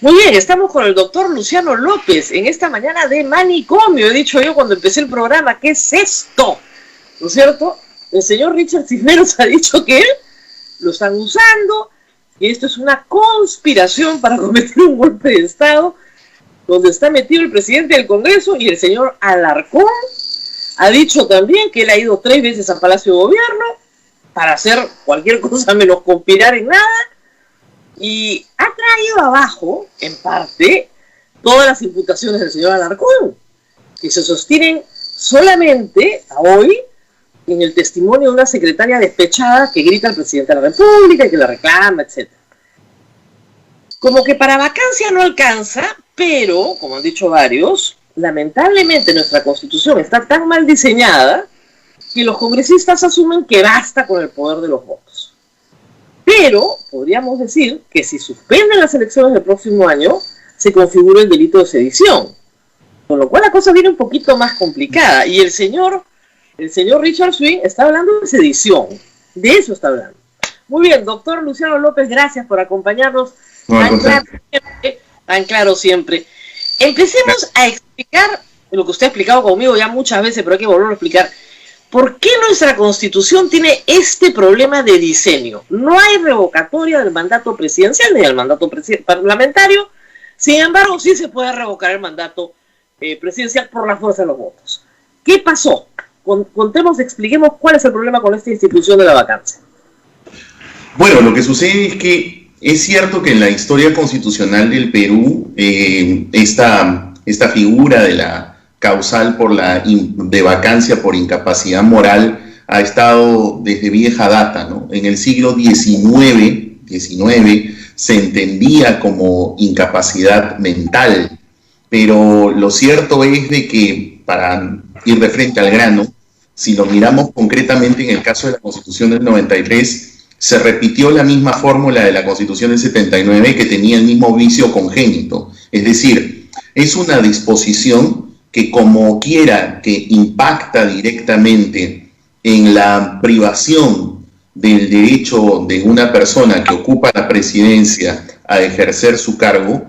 Muy bien, estamos con el doctor Luciano López en esta mañana de manicomio. He dicho yo cuando empecé el programa, ¿qué es esto? ¿No es cierto? El señor Richard Cisneros ha dicho que él lo están usando y esto es una conspiración para cometer un golpe de Estado donde está metido el presidente del Congreso, y el señor Alarcón ha dicho también que él ha ido 3 veces a Palacio de Gobierno para hacer cualquier cosa menos conspirar en nada. Y ha traído abajo, en parte, todas las imputaciones del señor Alarcón, que se sostienen solamente a hoy en el testimonio de una secretaria despechada que grita al presidente de la República y que la reclama, etc. Como que para vacancia no alcanza, pero, como han dicho varios, lamentablemente nuestra Constitución está tan mal diseñada que los congresistas asumen que basta con el poder de los votos. Pero podríamos decir que si suspenden las elecciones del próximo año, se configura el delito de sedición. Con lo cual la cosa viene un poquito más complicada. Y el señor Richard Swing está hablando de sedición. De eso está hablando. Muy bien, doctor Luciano López, gracias por acompañarnos. Tan claro siempre. Empecemos a explicar lo que usted ha explicado conmigo ya muchas veces, pero hay que volverlo a explicar. ¿Por qué nuestra Constitución tiene este problema de diseño? No hay revocatoria del mandato presidencial ni del mandato parlamentario. Sin embargo, sí se puede revocar el mandato presidencial por la fuerza de los votos. ¿Qué pasó? Contemos, expliquemos cuál es el problema con esta institución de la vacancia. Bueno, lo que sucede es que es cierto que en la historia constitucional del Perú, esta figura de la causal de vacancia por incapacidad moral ha estado desde vieja data, ¿no? En el siglo XIX se entendía como incapacidad mental, pero lo cierto es de que, para ir de frente al grano, si lo miramos concretamente en el caso de la Constitución del 93, se repitió la misma fórmula de la Constitución del 79 que tenía el mismo vicio congénito, es decir, es una disposición que como quiera que impacta directamente en la privación del derecho de una persona que ocupa la presidencia a ejercer su cargo,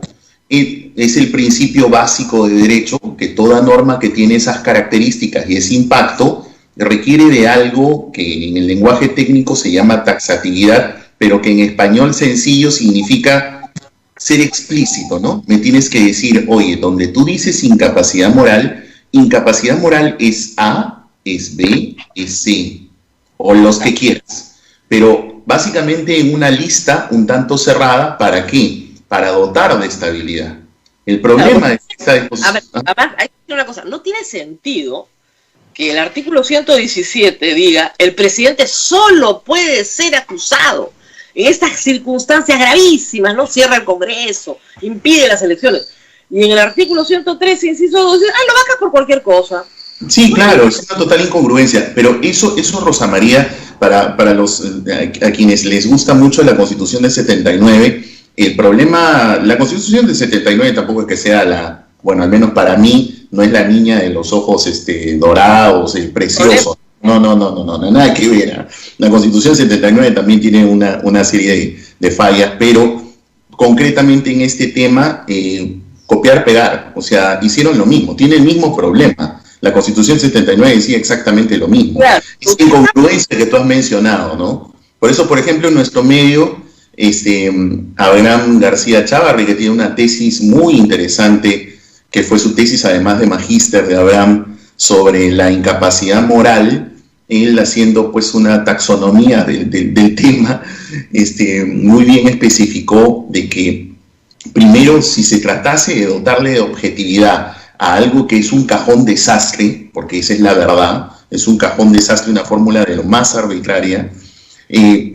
es el principio básico de derecho, que toda norma que tiene esas características y ese impacto requiere de algo que en el lenguaje técnico se llama taxatividad, pero que en español sencillo significa ser explícito, ¿no? Me tienes que decir, oye, donde tú dices incapacidad moral es A, es B, es C, o los que quieras. Pero básicamente en una lista un tanto cerrada, ¿para qué? Para dotar de estabilidad. El problema de esta disposición... A ver, hay que decir una cosa, no tiene sentido que el artículo 117 diga, el presidente solo puede ser acusado en estas circunstancias gravísimas, ¿no? Cierra el Congreso, impide las elecciones. Y en el artículo 113, inciso 2, dice, lo vacas por cualquier cosa. Sí, claro, es una total incongruencia. Pero eso Rosa María, para los a quienes les gusta mucho la Constitución del 79, el problema, la Constitución del 79 tampoco es que sea bueno, al menos para mí, no es la niña de los ojos dorados, precioso. No, nada que ver. La Constitución 79 también tiene una serie de fallas, pero concretamente en este tema, copiar, pegar, o sea, hicieron lo mismo, tiene el mismo problema. La Constitución 79 decía exactamente lo mismo. Claro. Es incongruencia que tú has mencionado, ¿no? Por eso, por ejemplo, en nuestro medio, Abraham García Chávarri, que tiene una tesis muy interesante, que fue su tesis además de magíster de Abraham, sobre la incapacidad moral, él haciendo pues una taxonomía del tema, muy bien especificó de que primero, si se tratase de dotarle de objetividad a algo que es un cajón desastre, porque esa es la verdad, es un cajón desastre, una fórmula de lo más arbitraria,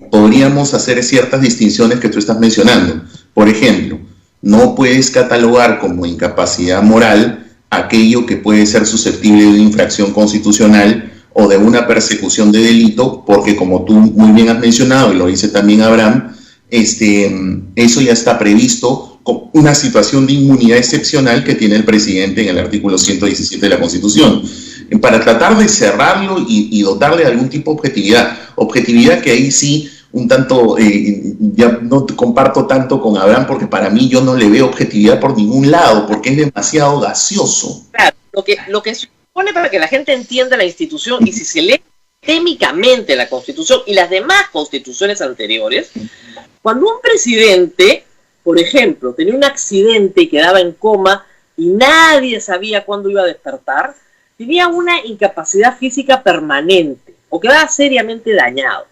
podríamos hacer ciertas distinciones que tú estás mencionando. Por ejemplo, no puedes catalogar como incapacidad moral aquello que puede ser susceptible de una infracción constitucional o de una persecución de delito, porque como tú muy bien has mencionado, y lo dice también Abraham, eso ya está previsto como una situación de inmunidad excepcional que tiene el presidente en el artículo 117 de la Constitución, para tratar de cerrarlo y dotarle de algún tipo de objetividad que ahí sí un tanto, ya no comparto tanto con Abraham, porque para mí yo no le veo objetividad por ningún lado, porque es demasiado gaseoso. Claro, lo que se supone para que la gente entienda la institución, y si se lee técnicamente la Constitución y las demás constituciones anteriores, cuando un presidente, por ejemplo, tenía un accidente y quedaba en coma y nadie sabía cuándo iba a despertar, tenía una incapacidad física permanente o quedaba seriamente dañado.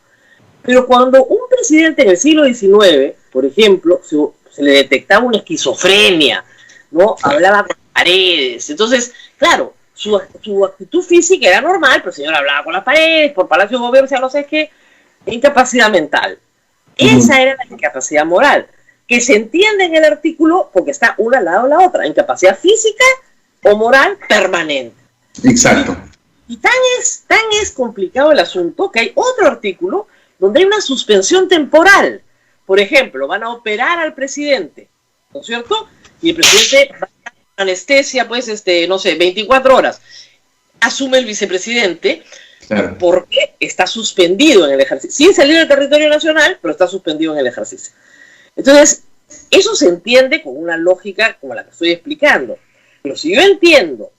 Pero cuando un presidente en el siglo XIX, por ejemplo, se le detectaba una esquizofrenia, ¿no? Hablaba con paredes. Entonces, claro, su actitud física era normal, pero el señor hablaba con las paredes, por Palacio de Gobierno, o sea, no sé qué, incapacidad mental. Esa era la incapacidad moral, que se entiende en el artículo porque está una al lado de la otra, incapacidad física o moral permanente. Exacto. Y tan es complicado el asunto que hay otro artículo donde hay una suspensión temporal. Por ejemplo, van a operar al presidente, ¿no es cierto? Y el presidente va a anestesia, pues, no sé, 24 horas. Asume el vicepresidente, claro, porque está suspendido en el ejercicio, sin salir del territorio nacional, pero está suspendido en el ejercicio. Entonces, eso se entiende con una lógica como la que estoy explicando. Pero si yo entiendo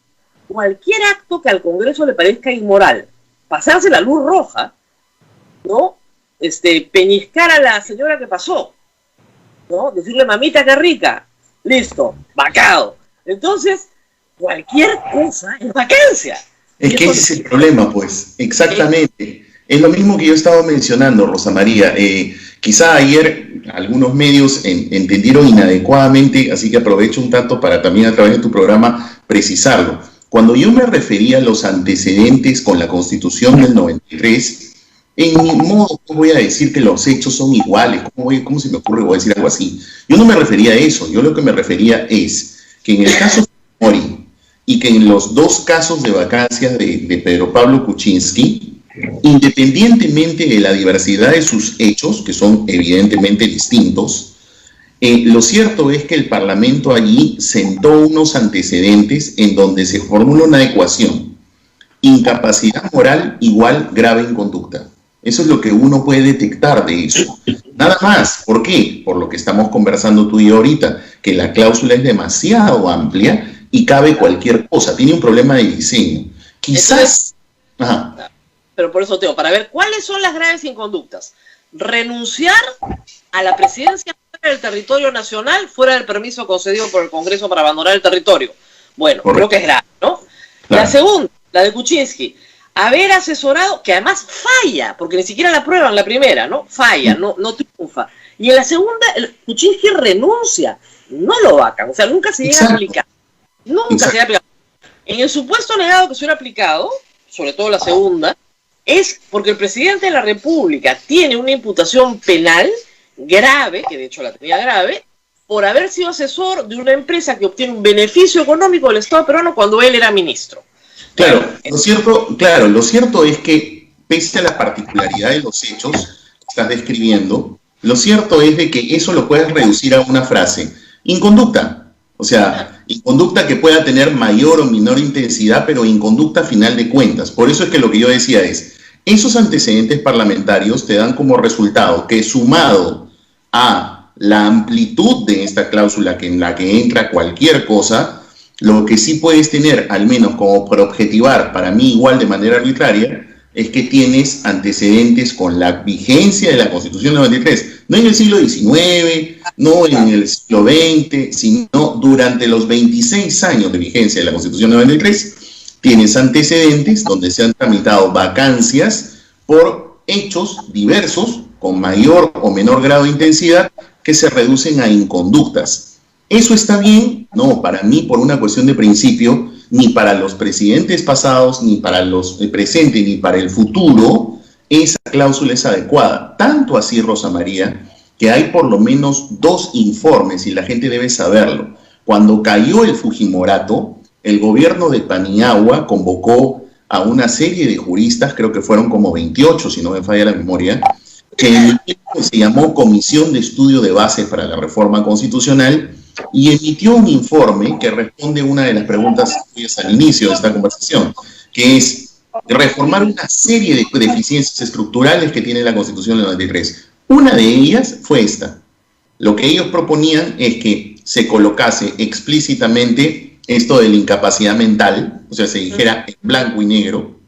cualquier acto que al Congreso le parezca inmoral, pasarse la luz roja, ¿no? Peñiscar a la señora que pasó, ¿no? Decirle mamita qué rica, listo, vacado. Entonces, cualquier cosa es vacancia. Es que ese es el problema, pues, exactamente. Es lo mismo que yo estaba mencionando, Rosa María. Quizá ayer algunos medios entendieron inadecuadamente, así que aprovecho un tanto para también a través de tu programa precisarlo. Cuando yo me refería a los antecedentes con la Constitución del 93, en mi modo no voy a decir que los hechos son iguales. ¿Cómo se me ocurre voy a decir algo así? Yo no me refería a eso. Yo lo que me refería es que en el caso de Mori y que en los dos casos de vacancias de Pedro Pablo Kuczynski, independientemente de la diversidad de sus hechos, que son evidentemente distintos, lo cierto es que el Parlamento allí sentó unos antecedentes en donde se formula una ecuación: incapacidad moral igual grave inconducta. Eso es lo que uno puede detectar de eso. Nada más. ¿Por qué? Por lo que estamos conversando tú y yo ahorita, que la cláusula es demasiado amplia y cabe cualquier cosa. Tiene un problema de diseño. Quizás... Ajá. Pero por eso, Teo, para ver cuáles son las graves inconductas. Renunciar a la presidencia fuera del territorio nacional, fuera del permiso concedido por el Congreso para abandonar el territorio. Bueno, creo que es grave, ¿no? Claro. La segunda, la de Kuczynski, haber asesorado, que además falla, porque ni siquiera la prueban la primera, ¿no? Falla, no triunfa. Y en la segunda, Kuczynski renuncia, no lo vacan, o sea, nunca se llega a aplicar. Nunca se llega a aplicar. En el supuesto negado que se hubiera aplicado, sobre todo la segunda, es porque el presidente de la República tiene una imputación penal grave, que de hecho la tenía grave, por haber sido asesor de una empresa que obtiene un beneficio económico del Estado peruano cuando él era ministro. Claro, lo cierto es que, pese a la particularidad de los hechos que estás describiendo, lo cierto es de que eso lo puedes reducir a una frase: inconducta. O sea, inconducta que pueda tener mayor o menor intensidad, pero inconducta a final de cuentas. Por eso es que lo que yo decía es, esos antecedentes parlamentarios te dan como resultado que, sumado a la amplitud de esta cláusula en la que entra cualquier cosa, lo que sí puedes tener, al menos como por objetivar, para mí igual de manera arbitraria, es que tienes antecedentes con la vigencia de la Constitución del 93, no en el siglo XIX, no en el siglo XX, sino durante los 26 años de vigencia de la Constitución del 93, tienes antecedentes donde se han tramitado vacancias por hechos diversos, con mayor o menor grado de intensidad, que se reducen a inconductas. ¿Eso está bien? No, para mí, por una cuestión de principio, ni para los presidentes pasados, ni para los presentes, ni para el futuro, esa cláusula es adecuada. Tanto así, Rosa María, que hay por lo menos 2 informes, y la gente debe saberlo. Cuando cayó el Fujimorato, el gobierno de Paniagua convocó a una serie de juristas, creo que fueron como 28, si no me falla la memoria, que se llamó Comisión de Estudio de Bases para la Reforma Constitucional, y emitió un informe que responde a una de las preguntas al inicio de esta conversación, que es reformar una serie de deficiencias estructurales que tiene la Constitución del 93. Una de ellas fue esta. Lo que ellos proponían es que se colocase explícitamente esto de la incapacidad mental, o sea, se dijera en blanco y negro,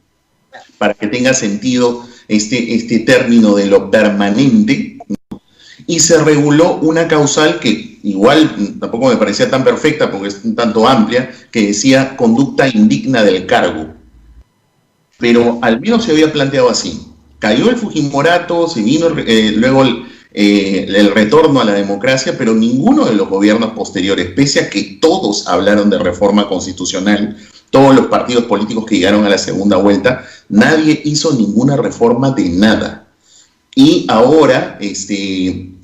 para que tenga sentido este término de lo permanente, ¿no? Y se reguló una causal que igual tampoco me parecía tan perfecta porque es un tanto amplia, que decía conducta indigna del cargo. Pero al menos se había planteado así. Cayó el Fujimorato, se vino luego el retorno a la democracia, pero ninguno de los gobiernos posteriores, pese a que todos hablaron de reforma constitucional, todos los partidos políticos que llegaron a la segunda vuelta, nadie hizo ninguna reforma de nada. Y ahora,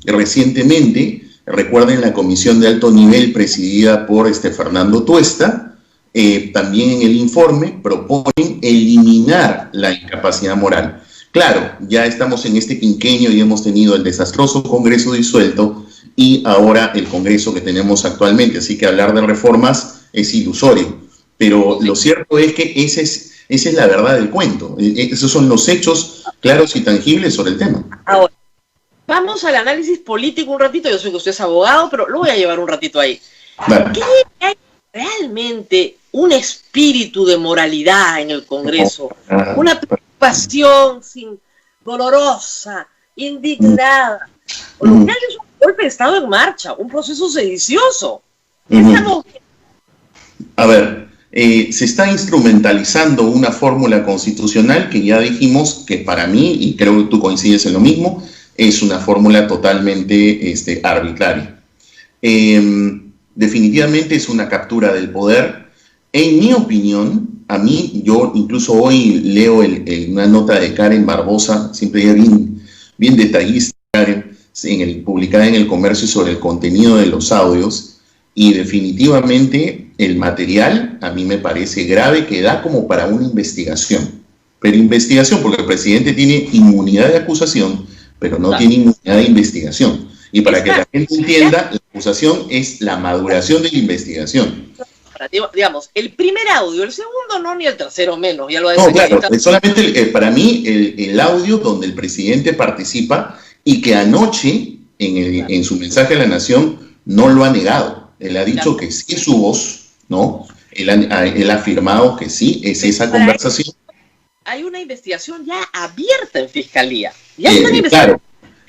recientemente, recuerden la comisión de alto nivel presidida por Fernando Tuesta, también en el informe proponen eliminar la incapacidad moral. Claro, ya estamos en este quinquenio y hemos tenido el desastroso Congreso disuelto y ahora el Congreso que tenemos actualmente, así que hablar de reformas es ilusorio. Pero lo cierto es que esa es la verdad del cuento. Esos son los hechos claros y tangibles sobre el tema. Ahora, vamos al análisis político un ratito. Yo sé que usted es abogado, pero lo voy a llevar un ratito ahí. Vale. ¿Qué hay realmente un espíritu de moralidad en el Congreso? Una preocupación dolorosa, indignada. Lo que hay es un golpe de Estado en marcha, un proceso sedicioso. A ver, se está instrumentalizando una fórmula constitucional que ya dijimos que para mí, y creo que tú coincides en lo mismo, es una fórmula totalmente arbitraria. Definitivamente es una captura del poder. En mi opinión, yo incluso hoy leo una nota de Karen Barbosa, siempre bien detallista, Karen, publicada en El Comercio sobre el contenido de los audios, y definitivamente el material a mí me parece grave, que da como para una investigación. Pero investigación, porque el presidente tiene inmunidad de acusación, pero no tiene inmunidad de investigación. Y para que la gente entienda, la acusación es la maduración de la investigación. Digamos, el primer audio, el segundo no, ni el tercero menos. Ya lo no, claro, solamente para mí el audio donde el presidente participa y que anoche en su mensaje a la nación no lo ha negado. Él ha dicho que sí es su voz, ¿no? Él ha afirmado que sí, es esa conversación. Hay una investigación ya abierta en Fiscalía. Claro.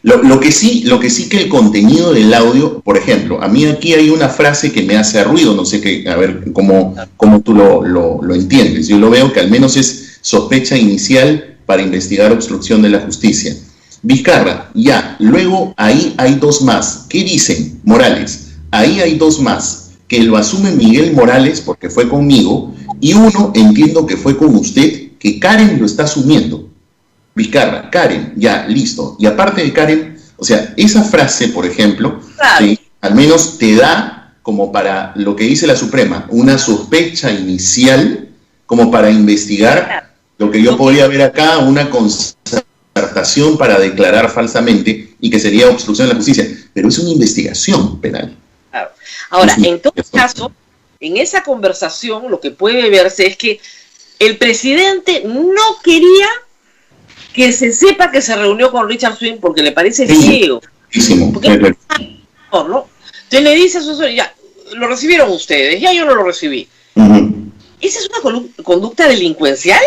Lo que sí que el contenido del audio, por ejemplo, a mí aquí hay una frase que me hace ruido, no sé a ver cómo tú lo entiendes. Yo lo veo que al menos es sospecha inicial para investigar obstrucción de la justicia. Vizcarra, ya, luego ahí hay dos más. ¿Qué dicen? Morales, ahí hay dos más, que lo asume Miguel Morales porque fue conmigo, y uno entiendo que fue con usted, que Karen lo está asumiendo. Vizcarra, Karen, ya, listo. Y aparte de Karen, o sea, esa frase, por ejemplo, ¿sí? Al menos te da, como para lo que dice la Suprema, una sospecha inicial, como para investigar lo que yo podría ver acá, una concertación para declarar falsamente y que sería obstrucción de la justicia. Pero es una investigación penal. Claro. Ahora, en todo caso, en esa conversación lo que puede verse es que el presidente no quería que se sepa que se reunió con Richard Swing porque le parece ciego. Porque ¿no? Entonces le dice a su asesor, ya, lo recibieron ustedes, ya yo no lo recibí. ¿Esa es una conducta delincuencial?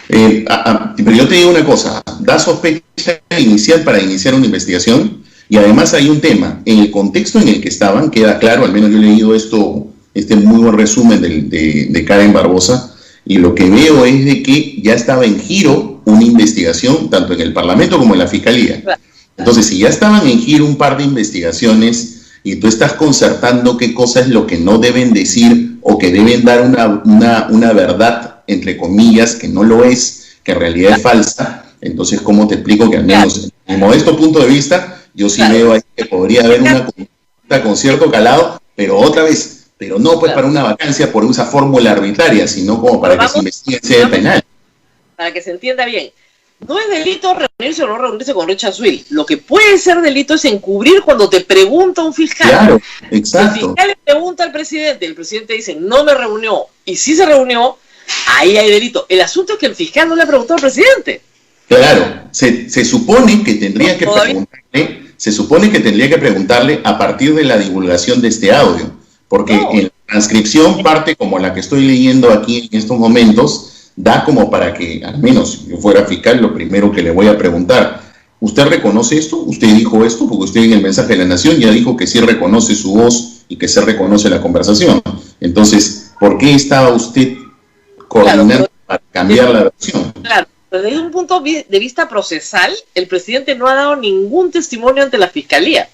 Pero yo te digo una cosa, da sospecha inicial para iniciar una investigación, y además hay un tema, en el contexto en el que estaban, queda claro, al menos yo he leído este muy buen resumen de Karen Barbosa, y lo que veo es de que ya estaba en giro una investigación, tanto en el Parlamento como en la Fiscalía. Entonces, si ya estaban en giro un par de investigaciones, y tú estás concertando qué cosa es lo que no deben decir, o que deben dar una verdad, entre comillas, que no lo es, que en realidad es falsa, entonces, ¿cómo te explico que al menos, en mi modesto punto de vista, yo sí veo ahí que podría haber una conducta con cierto calado, pero otra vez, pero no pues para una vacancia por esa fórmula arbitraria, sino como para que se investigue en sede penal. Para que se entienda bien, no es delito reunirse o no reunirse con Richard Swing. Lo que puede ser delito es encubrir cuando te pregunta un fiscal. Claro, exacto. Si el fiscal le pregunta al presidente, el presidente dice, no me reunió, y si se reunió, ahí hay delito. El asunto es que el fiscal no le ha preguntado al presidente. Claro, se supone que tendría que preguntarle, a partir de la divulgación de este audio, porque en la transcripción parte como la que estoy leyendo aquí en estos momentos, da como para que, al menos si yo fuera fiscal, lo primero que le voy a preguntar: ¿usted reconoce esto? ¿Usted dijo esto? Porque usted en el mensaje de la Nación ya dijo que sí reconoce su voz y que se reconoce la conversación. Entonces, ¿por qué estaba usted coordinando para cambiar la versión? Claro, pero desde un punto de vista procesal, el presidente no ha dado ningún testimonio ante la Fiscalía.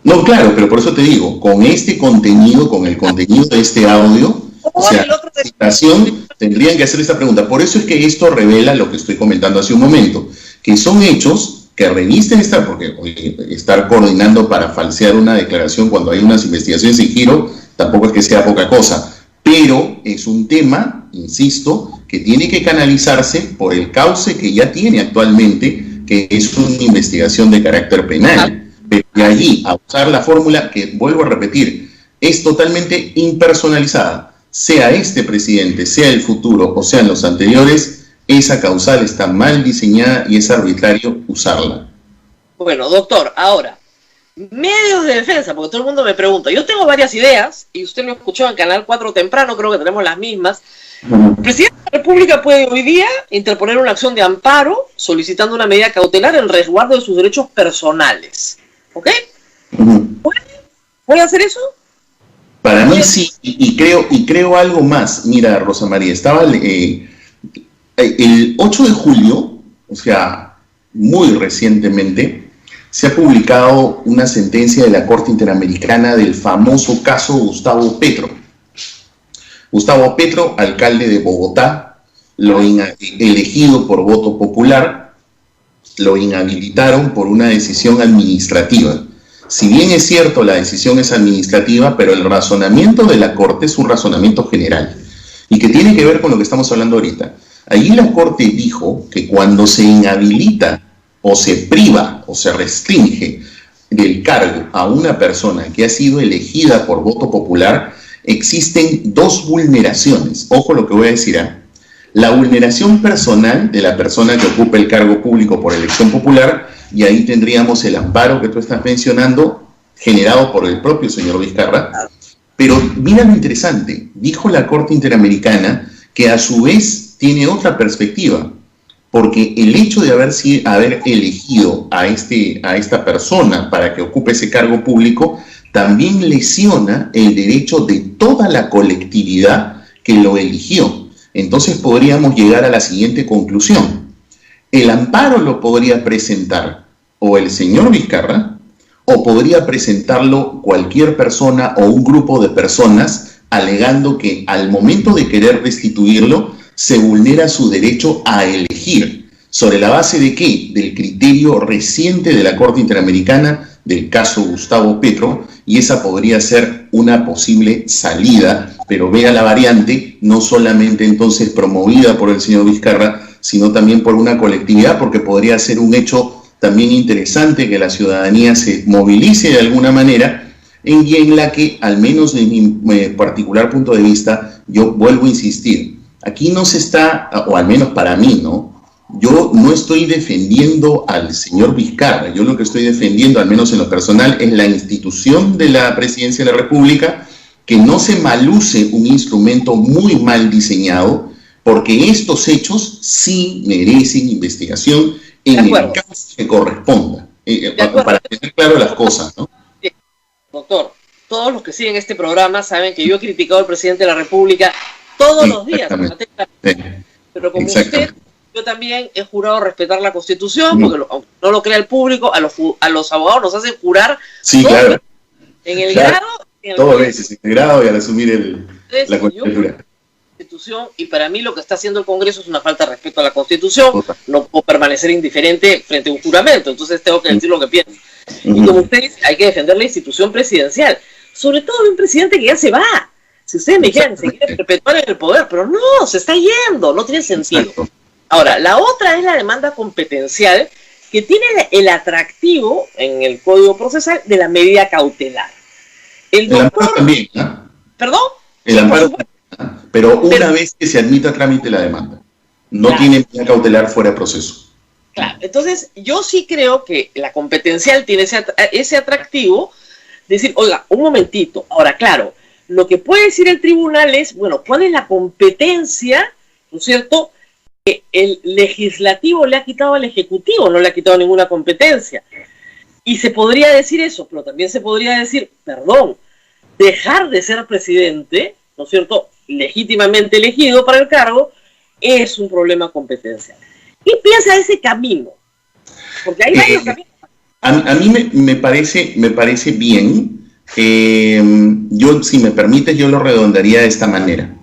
No, claro, pero por eso te digo, con este contenido, con el contenido de este audio, o sea, la citación, tendrían que hacer esta pregunta. Por eso es que esto revela lo que estoy comentando hace un momento, que son hechos que revisten esta, porque estar coordinando para falsear una declaración cuando hay unas investigaciones en giro, tampoco es que sea poca cosa, pero es un tema, insisto, que tiene que canalizarse por el cauce que ya tiene actualmente, que es una investigación de carácter penal. Pero de allí a usar la fórmula que, vuelvo a repetir, es totalmente impersonalizada, sea este presidente, sea el futuro o sean los anteriores, esa causal está mal diseñada y es arbitrario usarla. Bueno, doctor, ahora, medios de defensa, porque todo el mundo me pregunta. Yo tengo varias ideas, y usted lo escuchó en Canal 4 temprano, creo que tenemos las mismas. El presidente de la República puede hoy día interponer una acción de amparo solicitando una medida cautelar en resguardo de sus derechos personales. ¿Ok? ¿Puede hacer eso? Para mí sí, y creo algo más. Mira, Rosa María, estaba el 8 de julio, o sea, muy recientemente, se ha publicado una sentencia de la Corte Interamericana del famoso caso Gustavo Petro. Gustavo Petro, alcalde de Bogotá, elegido por voto popular, lo inhabilitaron por una decisión administrativa. Si bien es cierto, la decisión es administrativa, pero el razonamiento de la Corte es un razonamiento general y que tiene que ver con lo que estamos hablando ahorita. Allí la Corte dijo que cuando se inhabilita o se priva o se restringe del cargo a una persona que ha sido elegida por voto popular, existen dos vulneraciones. Ojo lo que voy a decir. La vulneración personal de la persona que ocupa el cargo público por elección popular, y ahí tendríamos el amparo que tú estás mencionando, generado por el propio señor Vizcarra. Pero mira lo interesante, dijo la Corte Interamericana que a su vez tiene otra perspectiva, porque el hecho de haber elegido a esta persona para que ocupe ese cargo público también lesiona el derecho de toda la colectividad que lo eligió. Entonces podríamos llegar a la siguiente conclusión: el amparo lo podría presentar o el señor Vizcarra, o podría presentarlo cualquier persona o un grupo de personas alegando que al momento de querer restituirlo se vulnera su derecho a elegir. ¿Sobre la base de qué? Del criterio reciente de la Corte Interamericana del caso Gustavo Petro, y esa podría ser una posible salida, pero vea la variante, no solamente entonces promovida por el señor Vizcarra, sino también por una colectividad, porque podría ser un hecho también interesante que la ciudadanía se movilice de alguna manera, y en la que, al menos de mi particular punto de vista, yo vuelvo a insistir, aquí no se está, o al menos para mí, ¿no? Yo no estoy defendiendo al señor Vizcarra, yo lo que estoy defendiendo, al menos en lo personal, es la institución de la Presidencia de la República, que no se maluse un instrumento muy mal diseñado, porque estos hechos sí merecen investigación en el caso que corresponda, para tener claro las cosas, ¿no? Doctor, todos los que siguen este programa saben que yo he criticado al presidente de la República todos los días, pero como usted, yo también he jurado respetar la Constitución, porque no lo crea el público, a los abogados nos hacen jurar claro. En el grado... Dos veces, en el grado y al asumir la Constitución. Y para mí lo que está haciendo el Congreso es una falta de respeto a la Constitución. No puedo permanecer indiferente frente a un juramento, entonces tengo que decir lo que pienso. Y como usted dice, hay que defender la institución presidencial, sobre todo de un presidente que ya se va. Si ustedes me quieren seguir perpetuar en el poder, pero no, se está yendo, no tiene sentido. Exacto. Ahora, la otra es la demanda competencial, que tiene el atractivo en el Código Procesal de la medida cautelar. El amparo también, ¿no? ¿Perdón? El amparo, pero una vez que se admita a trámite la demanda, no tiene medida cautelar fuera de proceso. Claro, entonces yo sí creo que la competencial tiene ese atractivo de decir, oiga, un momentito. Ahora, claro, lo que puede decir el tribunal es, bueno, ¿cuál es la competencia, ¿no es cierto?, que el legislativo le ha quitado al ejecutivo, no le ha quitado ninguna competencia. Y se podría decir eso, pero también se podría decir, perdón, dejar de ser presidente, ¿no es cierto?, legítimamente elegido para el cargo, es un problema competencial. ¿Qué piensa de ese camino? Porque hay varios caminos. A mí me parece bien. Yo, si me permites, yo lo redondaría de esta manera.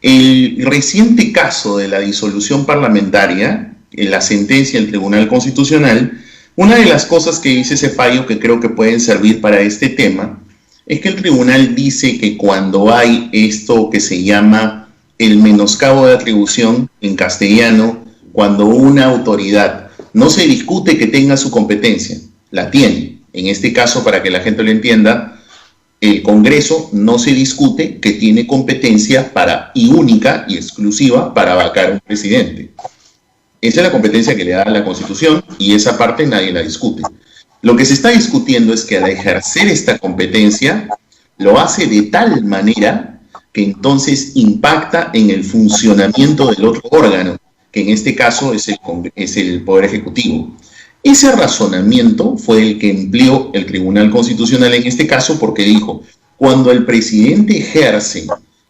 El reciente caso de la disolución parlamentaria, en la sentencia del Tribunal Constitucional, una de las cosas que dice ese fallo que creo que pueden servir para este tema, es que el tribunal dice que cuando hay esto que se llama el menoscabo de atribución en castellano, cuando una autoridad no se discute que tenga su competencia, la tiene. En este caso, para que la gente lo entienda, el Congreso no se discute que tiene competencia y única y exclusiva para vacar un presidente. Esa es la competencia que le da la Constitución y esa parte nadie la discute. Lo que se está discutiendo es que al ejercer esta competencia lo hace de tal manera que entonces impacta en el funcionamiento del otro órgano, que en este caso es el Poder Ejecutivo. Ese razonamiento fue el que empleó el Tribunal Constitucional en este caso porque dijo, cuando el presidente ejerce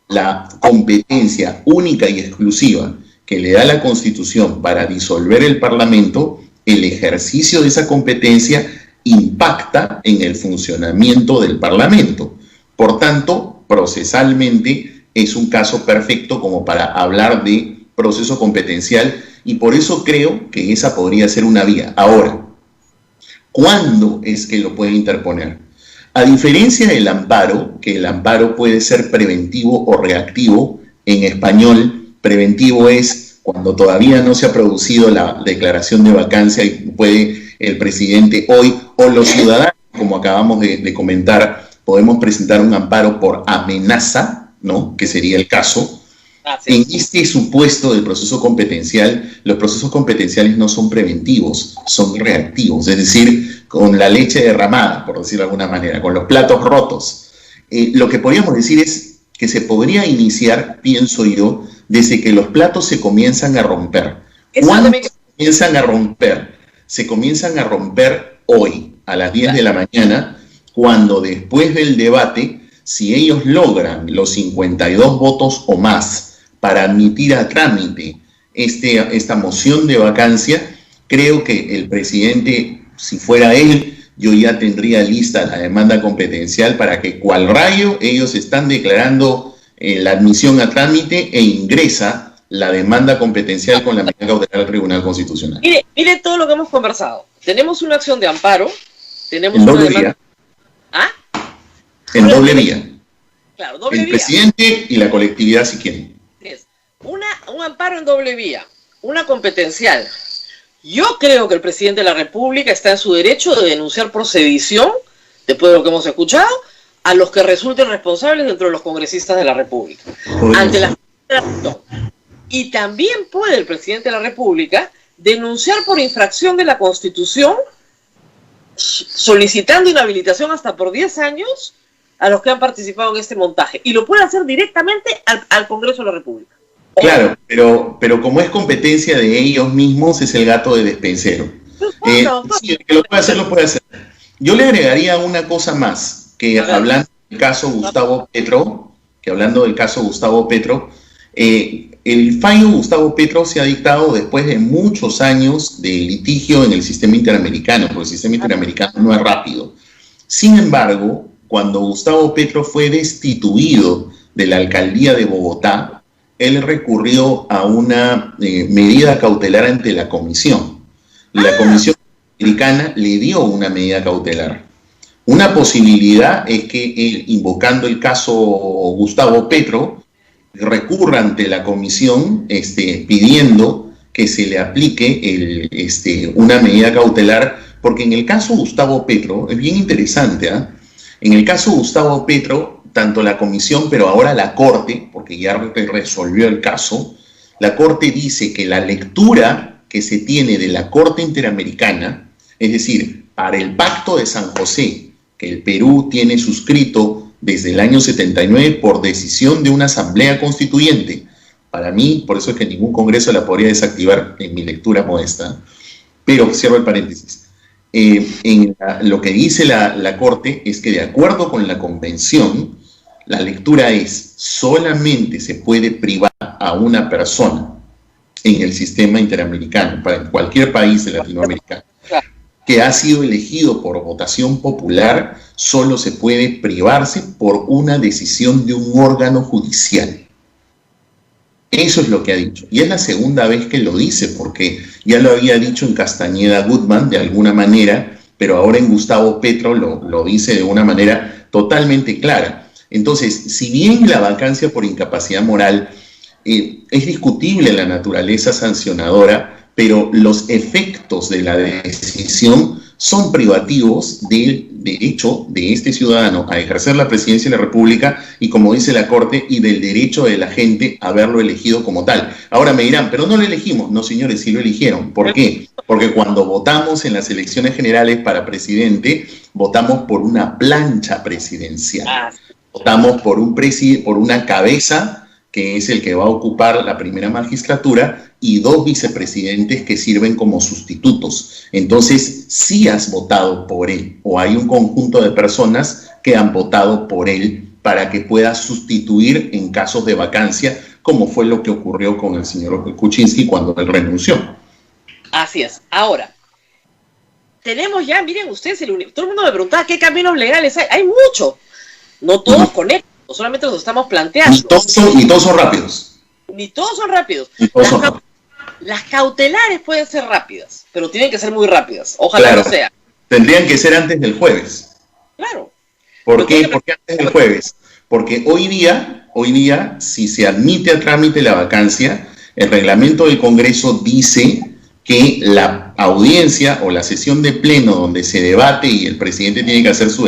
la competencia única y exclusiva que le da la Constitución para disolver el Parlamento, el ejercicio de esa competencia impacta en el funcionamiento del Parlamento. Por tanto, procesalmente es un caso perfecto como para hablar de proceso competencial y por eso creo que esa podría ser una vía. Ahora, ¿cuándo es que lo puede interponer? A diferencia del amparo, que el amparo puede ser preventivo o reactivo, en español, preventivo es cuando todavía no se ha producido la declaración de vacancia y puede el presidente hoy o los ciudadanos, como acabamos de comentar, podemos presentar un amparo por amenaza, ¿no?, que sería el caso. Sí. En este supuesto del proceso competencial, los procesos competenciales no son preventivos, son reactivos, es decir, con la leche derramada, por decirlo de alguna manera, con los platos rotos. Lo que podríamos decir es que se podría iniciar, pienso yo, desde que los platos se comienzan a romper. ¿Cuándo se comienzan a romper? Se comienzan a romper hoy, a las 10 de la mañana, cuando después del debate, si ellos logran los 52 votos o más para admitir a trámite esta moción de vacancia, creo que el presidente, si fuera él, yo ya tendría lista la demanda competencial para que, cual rayo, ellos están declarando la admisión a trámite e ingresa la demanda competencial con la medida cautelar al Tribunal Constitucional. Mire todo lo que hemos conversado. Tenemos una acción de amparo, tenemos en una doble demanda... vía. ¿Ah? En doble vía. Claro, doble el vía. Presidente y la colectividad, si quieren. Un amparo en doble vía, una competencial. Yo creo que el presidente de la República está en su derecho de denunciar por sedición, después de lo que hemos escuchado, a los que resulten responsables dentro de los congresistas de la República. Ante la y también puede el presidente de la República denunciar por infracción de la Constitución, solicitando inhabilitación hasta por 10 años a los que han participado en este montaje. Y lo puede hacer directamente al Congreso de la República. Claro, pero como es competencia de ellos mismos, es el gato de despensero. Sí, el que lo puede hacer, lo puede hacer. Yo le agregaría una cosa más, que hablando del caso Gustavo Petro, el fallo Gustavo Petro se ha dictado después de muchos años de litigio en el sistema interamericano, porque el sistema interamericano no es rápido. Sin embargo, cuando Gustavo Petro fue destituido de la alcaldía de Bogotá, él recurrió a una medida cautelar ante la comisión. La comisión americana le dio una medida cautelar. Una posibilidad es que él, invocando el caso Gustavo Petro, recurra ante la comisión pidiendo que se le aplique una medida cautelar, porque en el caso Gustavo Petro, es bien interesante, en el caso Gustavo Petro, tanto la comisión, pero ahora la Corte, porque ya resolvió el caso, la Corte dice que la lectura que se tiene de la Corte Interamericana, es decir, para el Pacto de San José, que el Perú tiene suscrito desde el año 79 por decisión de una asamblea constituyente. Para mí, por eso es que ningún congreso la podría desactivar en mi lectura modesta. Pero cierro el paréntesis. Lo que dice la Corte es que de acuerdo con la Convención, la lectura es: solamente se puede privar a una persona en el sistema interamericano, para cualquier país de Latinoamérica, que ha sido elegido por votación popular, solo se puede privarse por una decisión de un órgano judicial. Eso es lo que ha dicho. Y es la segunda vez que lo dice, porque ya lo había dicho en Castañeda Guzmán de alguna manera, pero ahora en Gustavo Petro lo dice de una manera totalmente clara. Entonces, si bien la vacancia por incapacidad moral es discutible la naturaleza sancionadora, pero los efectos de la decisión son privativos del derecho de este ciudadano a ejercer la presidencia de la República y, como dice la Corte, y del derecho de la gente a haberlo elegido como tal. Ahora me dirán, pero no lo elegimos. No, señores, sí lo eligieron. ¿Por qué? Porque cuando votamos en las elecciones generales para presidente, votamos por una plancha presidencial. Votamos por una cabeza, que es el que va a ocupar la primera magistratura, y 2 vicepresidentes que sirven como sustitutos. Entonces, sí has votado por él, o hay un conjunto de personas que han votado por él para que pueda sustituir en casos de vacancia, como fue lo que ocurrió con el señor Kuczynski cuando él renunció. Así es. Ahora, tenemos ya, miren ustedes, todo el mundo me preguntaba qué caminos legales hay. Hay muchos. No todos conectan, solamente los estamos planteando. Y todos son rápidos. Ni todos son rápidos. Las cautelares pueden ser rápidas, pero tienen que ser muy rápidas. Ojalá no sea. Tendrían que ser antes del jueves. Claro. ¿Por qué antes del jueves? Porque hoy día, si se admite a trámite la vacancia, el reglamento del Congreso dice que la audiencia o la sesión de pleno donde se debate y el presidente tiene que hacer su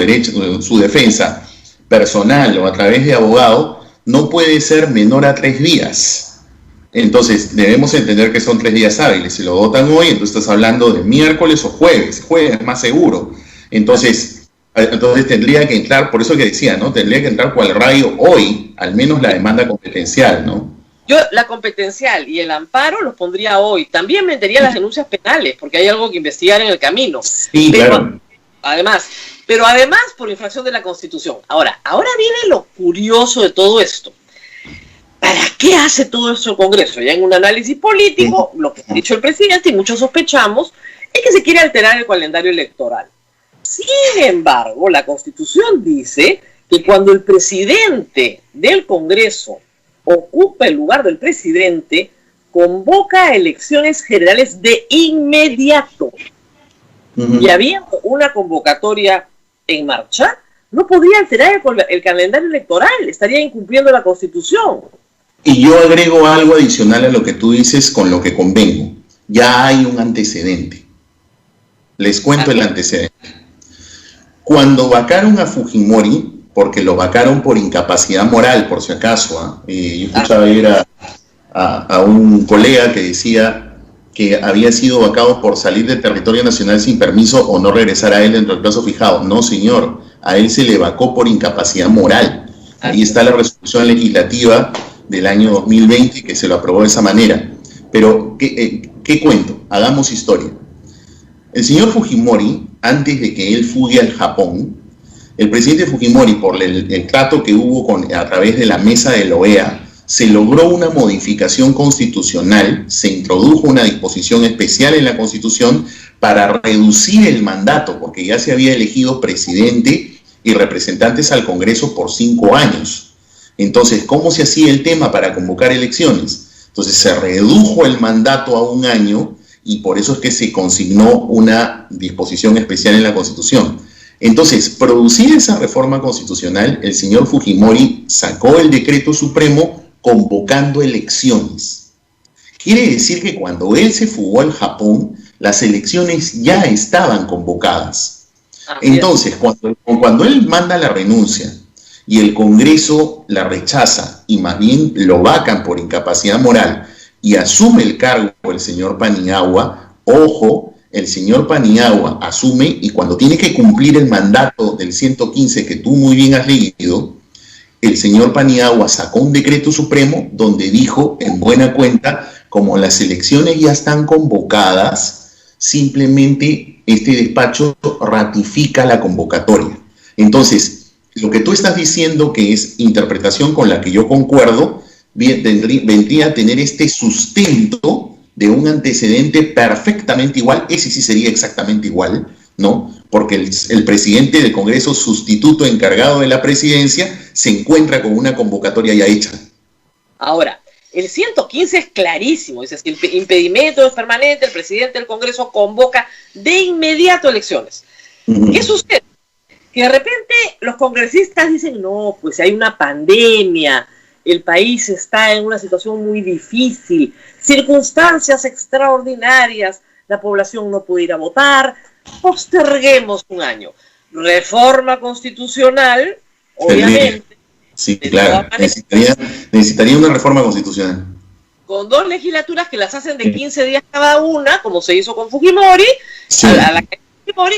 defensa personal o a través de abogado, no puede ser menor a 3 días. Entonces, debemos entender que son 3 días hábiles. Si lo votan hoy, entonces estás hablando de miércoles o jueves. Jueves más seguro. Entonces tendría que entrar, por eso que decía, ¿no? Tendría que entrar cual rayo hoy, al menos la demanda competencial, ¿no? Yo la competencial y el amparo los pondría hoy. También metería las denuncias penales, porque hay algo que investigar en el camino. Sí, claro. Además por infracción de la Constitución. Ahora viene lo curioso de todo esto. ¿Para qué hace todo esto el Congreso? Ya en un análisis político, lo que ha dicho el presidente, y muchos sospechamos, es que se quiere alterar el calendario electoral. Sin embargo, la Constitución dice que cuando el presidente del Congreso ocupa el lugar del presidente, convoca a elecciones generales de inmediato. Y habiendo una convocatoria en marcha, no podría alterar el calendario electoral, estaría incumpliendo la Constitución. Y yo agrego algo adicional a lo que tú dices con lo que convengo. Ya hay un antecedente. Les cuento el antecedente. Cuando vacaron a Fujimori, porque lo vacaron por incapacidad moral, por si acaso, yo escuchaba ir a un colega que decía que había sido vacado por salir del territorio nacional sin permiso o no regresar a él dentro del plazo fijado. No, señor, a él se le vacó por incapacidad moral. Ahí está la resolución legislativa del año 2020 que se lo aprobó de esa manera. Pero, ¿qué cuento? Hagamos historia. El señor Fujimori, antes de que él fugue al Japón, el presidente Fujimori, por el trato que hubo a través de la mesa de la OEA, se logró una modificación constitucional, se introdujo una disposición especial en la Constitución para reducir el mandato, porque ya se había elegido presidente y representantes al Congreso por 5 años. Entonces, ¿cómo se hacía el tema para convocar elecciones? Entonces, se redujo el mandato a 1 año y por eso es que se consignó una disposición especial en la Constitución. Entonces, producir esa reforma constitucional, el señor Fujimori sacó el decreto supremo convocando elecciones. Quiere decir que cuando él se fugó al Japón, las elecciones ya estaban convocadas. Entonces, cuando él manda la renuncia y el Congreso la rechaza y más bien lo vacan por incapacidad moral, y asume el cargo el señor Paniagua, ojo, el señor Paniagua asume y cuando tiene que cumplir el mandato del 115 que tú muy bien has leído, el señor Paniagua sacó un decreto supremo donde dijo en buena cuenta, como las elecciones ya están convocadas, simplemente este despacho ratifica la convocatoria. Entonces, lo que tú estás diciendo, que es interpretación con la que yo concuerdo, vendría a tener este sustento de un antecedente perfectamente igual, ese sí sería exactamente igual, ¿no? Porque el presidente del Congreso sustituto encargado de la presidencia se encuentra con una convocatoria ya hecha. Ahora, el 115 es clarísimo, dice, si el impedimento es permanente, el presidente del Congreso convoca de inmediato elecciones. ¿Qué sucede? Que de repente los congresistas dicen, no, pues hay una pandemia, el país está en una situación muy difícil, circunstancias extraordinarias, la población no puede ir a votar, posterguemos un año. Reforma constitucional, obviamente. Sí, claro, necesitaría una reforma constitucional. Con 2 legislaturas que las hacen de 15 días cada una, como se hizo con Fujimori, sí.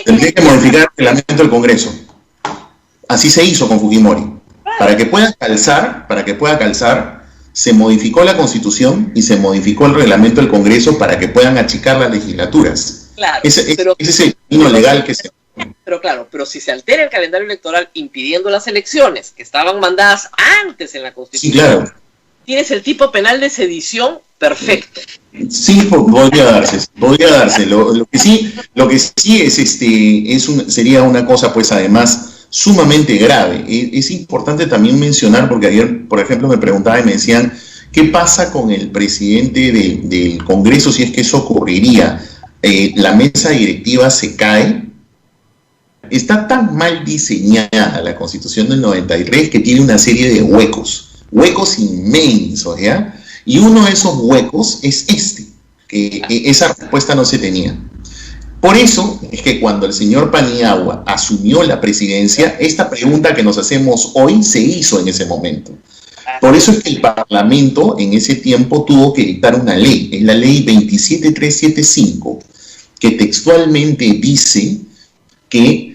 Tendría que modificar el reglamento del Congreso. Así se hizo con Fujimori. Para que pueda calzar, se modificó la Constitución y se modificó el reglamento del Congreso para que puedan achicar las legislaturas. Claro, ese es el camino legal que se... Pero si se altera el calendario electoral impidiendo las elecciones que estaban mandadas antes en la Constitución, sí, claro, tienes el tipo penal de sedición perfecto. Sí, podría darse. Lo que sí es sería una cosa, pues además, sumamente grave. Es importante también mencionar, porque ayer, por ejemplo, me preguntaban y me decían, ¿qué pasa con el presidente del Congreso si es que eso ocurriría? ¿La mesa directiva se cae? Está tan mal diseñada la Constitución del 93 que tiene una serie de huecos inmensos, ¿ya? Y uno de esos huecos es que esa respuesta no se tenía. Por eso es que cuando el señor Paniagua asumió la presidencia, esta pregunta que nos hacemos hoy se hizo en ese momento. Por eso es que el Parlamento en ese tiempo tuvo que dictar una ley, es la ley 27375, que textualmente dice que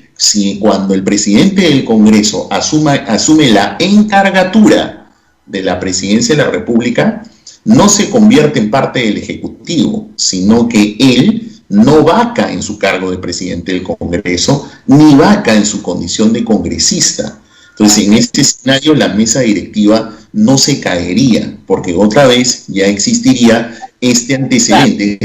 cuando el presidente del Congreso asume la encargatura de la presidencia de la República, no se convierte en parte del Ejecutivo, sino que él no vaca en su cargo de presidente del Congreso, ni vaca en su condición de congresista. Entonces, en este escenario, la mesa directiva no se caería, porque otra vez ya existiría este antecedente.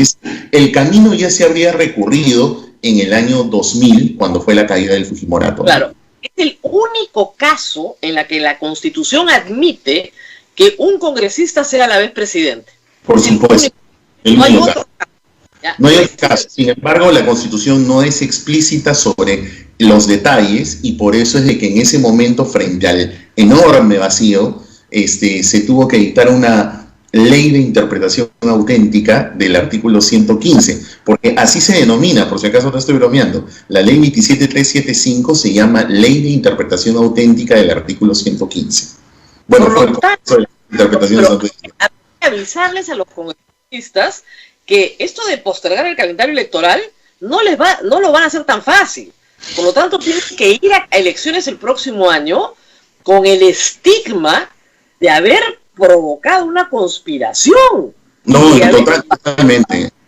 El camino ya se habría recorrido en el año 2000, cuando fue la caída del Fujimorato. Claro, es el único caso en la que la Constitución admite que un congresista sea a la vez presidente. Por supuesto. No hay otro caso. No hay otro caso. Sin embargo, la Constitución no es explícita sobre los detalles y por eso es de que en ese momento, frente al enorme vacío, se tuvo que dictar una ley de interpretación auténtica del artículo 115, porque así se denomina, por si acaso no estoy bromeando, la ley 27375 se llama Ley de Interpretación Auténtica del artículo 115. Bueno, fue el comienzo de la interpretación auténtica. Hay que avisarles a los congresistas que esto de postergar el calendario electoral no lo van a hacer tan fácil. Por lo tanto, tienen que ir a elecciones el próximo año con el estigma de haber provocado una conspiración. No,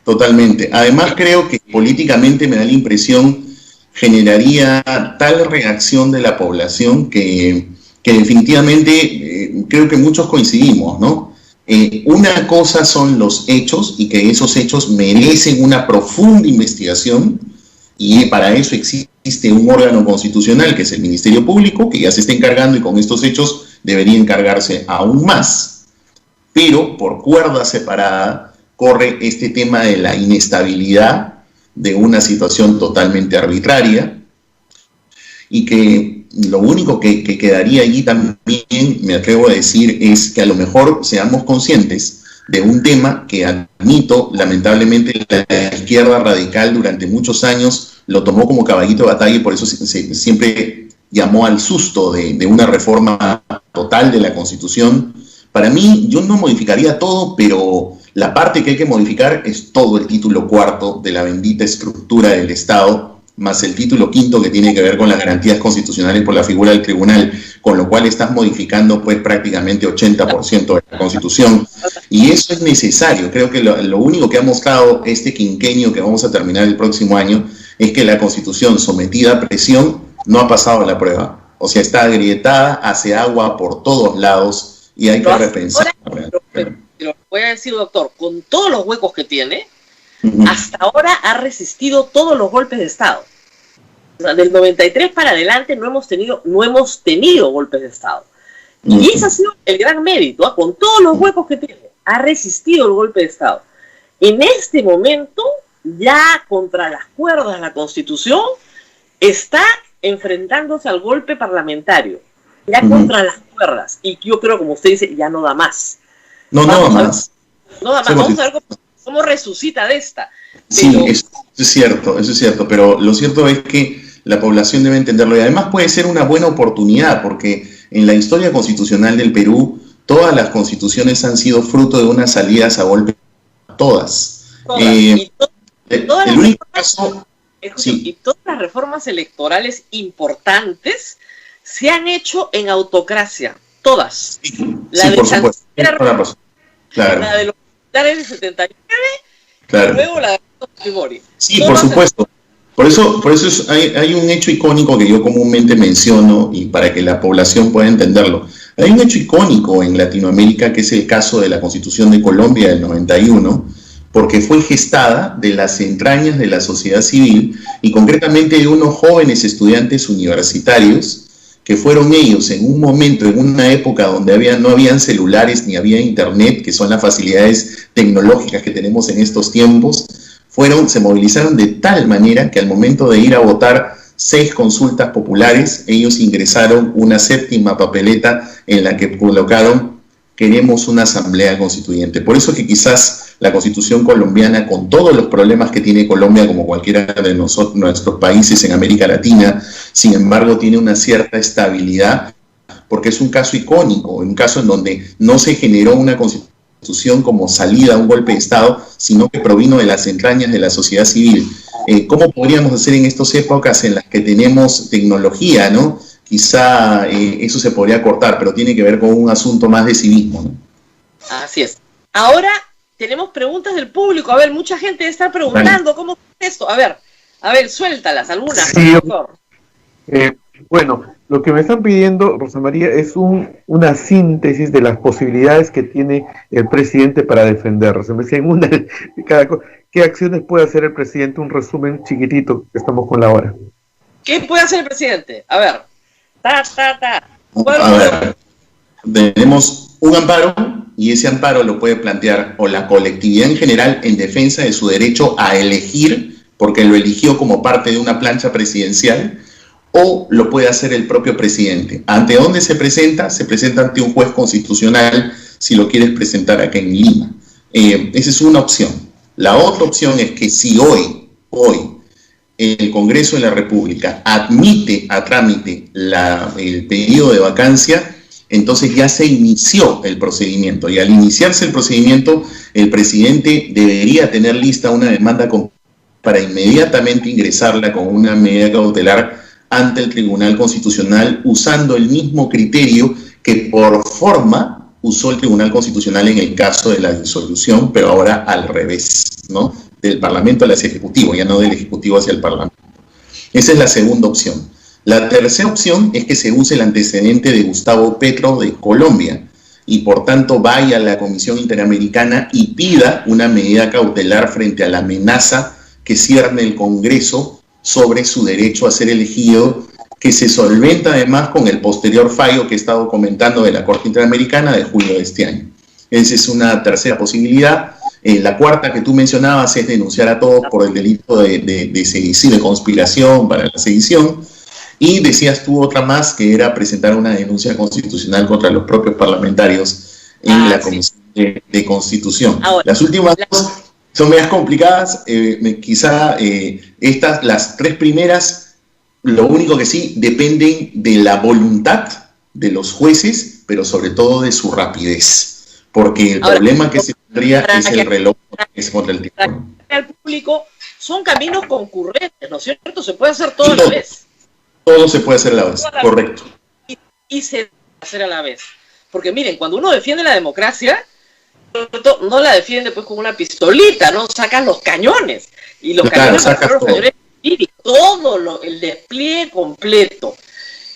totalmente. Además, creo que políticamente me da la impresión generaría tal reacción de la población que definitivamente creo que muchos coincidimos, ¿no? Una cosa son los hechos y que esos hechos merecen una profunda investigación y para eso existe un órgano constitucional que es el Ministerio Público que ya se está encargando y con estos hechos debería encargarse aún más. Pero por cuerda separada corre este tema de la inestabilidad de una situación totalmente arbitraria y que lo único que quedaría allí también, me atrevo a decir, es que a lo mejor seamos conscientes de un tema que admito, lamentablemente, la izquierda radical durante muchos años lo tomó como caballito de batalla y por eso siempre llamó al susto de una reforma total de la Constitución. Para mí, yo no modificaría todo, pero La parte que hay que modificar es todo el título cuarto de la bendita estructura del Estado, más el título quinto que tiene que ver con las garantías constitucionales por la figura del tribunal, con lo cual estás modificando pues prácticamente 80% de la Constitución, y eso es necesario. Creo que lo único que ha mostrado este quinquenio que vamos a terminar el próximo año es que la Constitución sometida a presión no ha pasado la prueba, o sea, está agrietada, hace agua por todos lados y hay que repensar. Lo voy a decir, doctor, con todos los huecos que tiene, Uh-huh. hasta ahora ha resistido todos los golpes de Estado. O sea, del 93 para adelante no hemos tenido golpes de Estado. Uh-huh. Y ese ha sido el gran mérito, ¿eh? Con todos los huecos que tiene, ha resistido el golpe de Estado. En este momento, ya contra las cuerdas la Constitución está enfrentándose al golpe parlamentario, ya Uh-huh. contra las cuerdas. Y yo creo, como usted dice, ya no da más. No da más. No da más. Vamos a ver cómo resucita de esta. Sí, eso es cierto, pero lo cierto es que la población debe entenderlo y además puede ser una buena oportunidad porque en la historia constitucional del Perú todas las constituciones han sido fruto de unas salidas a golpe, todas. Y todas las reformas electorales importantes se han hecho en autocracia, todas. La de por supuesto. Claro. La de los militares del 79, claro. Y luego la de los Fujimori. Sí, por supuesto. Por eso hay un hecho icónico que yo comúnmente menciono y para que la población pueda entenderlo. Hay un hecho icónico en Latinoamérica que es el caso de la Constitución de Colombia del 91, porque fue gestada de las entrañas de la sociedad civil y concretamente de unos jóvenes estudiantes universitarios que fueron ellos en un momento, en una época donde no habían celulares ni había internet, que son las facilidades tecnológicas que tenemos en estos tiempos, se movilizaron de tal manera que al momento de ir a votar 6 consultas populares, ellos ingresaron una 7ª papeleta en la que colocaron queremos una asamblea constituyente. Por eso que quizás la Constitución colombiana, con todos los problemas que tiene Colombia, como cualquiera de nuestros países en América Latina, sin embargo tiene una cierta estabilidad, porque es un caso icónico, un caso en donde no se generó una Constitución como salida a un golpe de Estado, sino que provino de las entrañas de la sociedad civil. ¿Cómo podríamos hacer en estas épocas en las que tenemos tecnología, ¿no? Quizá eso se podría cortar, pero tiene que ver con un asunto más de civismo, ¿no? Así es. Ahora tenemos preguntas del público. A ver, mucha gente está preguntando cómo es esto. A ver, suéltalas, algunas, sí, por favor. Bueno, lo que me están pidiendo, Rosa María, es una síntesis de las posibilidades que tiene el presidente para defenderse. Me decían ¿qué acciones puede hacer el presidente? Un resumen chiquitito, que estamos con la hora. ¿Qué puede hacer el presidente? A ver. A ver, tenemos un amparo y ese amparo lo puede plantear o la colectividad en general en defensa de su derecho a elegir, porque lo eligió como parte de una plancha presidencial, o lo puede hacer el propio presidente. ¿Ante dónde se presenta? Se presenta ante un juez constitucional si lo quieres presentar acá en Lima. Esa es una opción. La otra opción es que si hoy el Congreso de la República admite a trámite el pedido de vacancia, entonces ya se inició el procedimiento. Y al iniciarse el procedimiento, el presidente debería tener lista una demanda para inmediatamente ingresarla con una medida cautelar ante el Tribunal Constitucional, usando el mismo criterio que por forma usó el Tribunal Constitucional en el caso de la disolución, pero ahora al revés, ¿no? Del Parlamento hacia el Ejecutivo, ya no del Ejecutivo hacia el Parlamento. Esa es la segunda opción. La tercera opción es que se use el antecedente de Gustavo Petro de Colombia y por tanto vaya a la Comisión Interamericana y pida una medida cautelar frente a la amenaza que cierne el Congreso sobre su derecho a ser elegido, que se solventa además con el posterior fallo que he estado comentando de la Corte Interamericana de julio de este año. Esa es una tercera posibilidad. La cuarta que tú mencionabas es denunciar a todos por el delito de sedición, de conspiración para la sedición. Y decías tú otra más, que era presentar una denuncia constitucional contra los propios parlamentarios en la Comisión de Constitución. Ahora, las últimas dos son medias complicadas. Las 3 primeras, lo único que sí, dependen de la voluntad de los jueces, pero sobre todo de su rapidez. Porque el problema que se es el reloj que es contra el tiempo. Al público son caminos concurrentes, ¿no es cierto? Se puede hacer todo a la vez. Todo se puede hacer a la vez, correcto. Y se debe hacer a la vez. Porque miren, cuando uno defiende la democracia, no la defiende pues con una pistolita, ¿no? Sacan los cañones. Y los cañones todo el despliegue completo.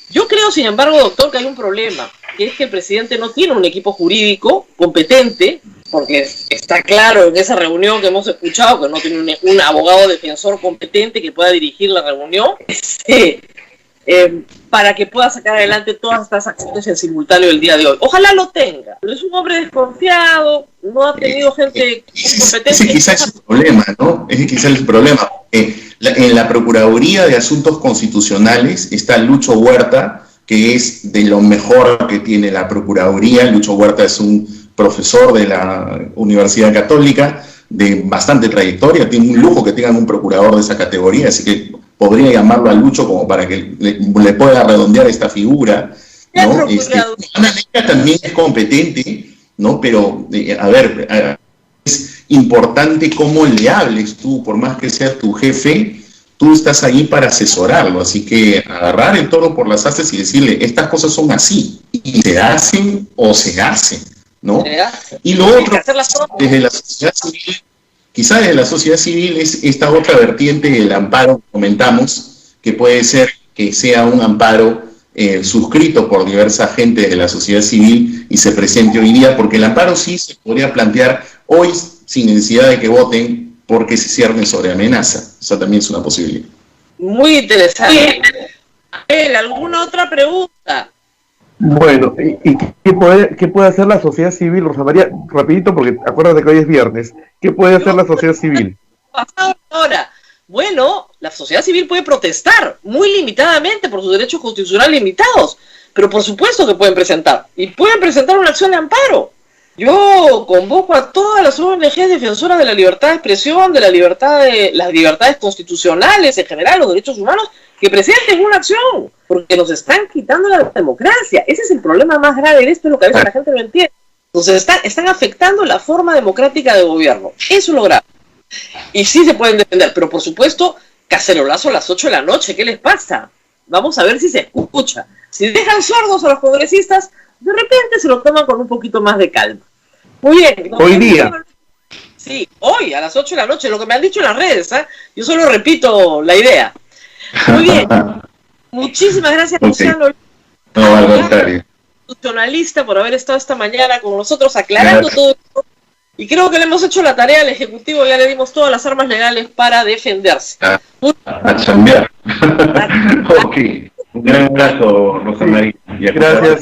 Yo creo, sin embargo, doctor, que hay un problema, que es que el presidente no tiene un equipo jurídico competente, porque está claro en esa reunión que hemos escuchado que no tiene un abogado defensor competente que pueda dirigir la reunión, para que pueda sacar adelante todas estas acciones en simultáneo el día de hoy. Ojalá lo tenga, pero es un hombre desconfiado, no ha tenido gente competente. Ese quizás es el problema, ¿no? Ese quizás es el problema. En la Procuraduría de Asuntos Constitucionales está Lucho Huerta, que es de lo mejor que tiene la Procuraduría. Lucho Huerta es un profesor de la Universidad Católica, de bastante trayectoria, tiene un lujo que tengan un procurador de esa categoría, así que podría llamarlo a Lucho como para que le pueda redondear esta figura, ¿no? Ana Neira también es competente, ¿no? Pero, a ver, es importante cómo le hables tú, por más que sea tu jefe, tú estás ahí para asesorarlo, así que agarrar el toro por las astas y decirle, estas cosas son así, y se hacen o se hacen, ¿no? Y lo otro, desde la sociedad civil, quizá desde la sociedad civil es esta otra vertiente del amparo que comentamos, que puede ser que sea un amparo suscrito por diversa gente de la sociedad civil y se presente hoy día, porque el amparo sí se podría plantear hoy sin necesidad de que voten porque se cierren sobre amenaza. Eso también es una posibilidad. Muy interesante. ¿Alguna otra pregunta? Bueno, ¿y qué puede hacer la sociedad civil, Rosa María? Rapidito, porque acuérdate que hoy es viernes. ¿Qué puede hacer la sociedad civil? Ahora, bueno, la sociedad civil puede protestar muy limitadamente por sus derechos constitucionales limitados, pero por supuesto que pueden presentar, y pueden presentar una acción de amparo. Yo convoco a todas las ONG defensoras de la libertad de expresión, de las libertades constitucionales en general, los derechos humanos, que presenten una acción, porque nos están quitando la democracia. Ese es el problema más grave de esto, es lo que a veces la gente no entiende. Entonces están afectando la forma democrática de gobierno. Eso es lo grave. Y sí se pueden defender, pero por supuesto, cacerolazo a las 8 de la noche, ¿qué les pasa? Vamos a ver si se escucha. Si dejan sordos a los congresistas, de repente se lo toman con un poquito más de calma. Muy bien. Hoy día. Sí, hoy a las 8 de la noche, lo que me han dicho en las redes, ¿eh? Yo solo repito la idea. Muy bien. Muchísimas gracias, Luciano. No, al contrario. Constitucionalista, por haber estado esta mañana con nosotros aclarando todo esto. Y creo que le hemos hecho la tarea al Ejecutivo, ya le dimos todas las armas legales para defenderse. A chambear. Ok. Un gran abrazo, Rosa María. Gracias.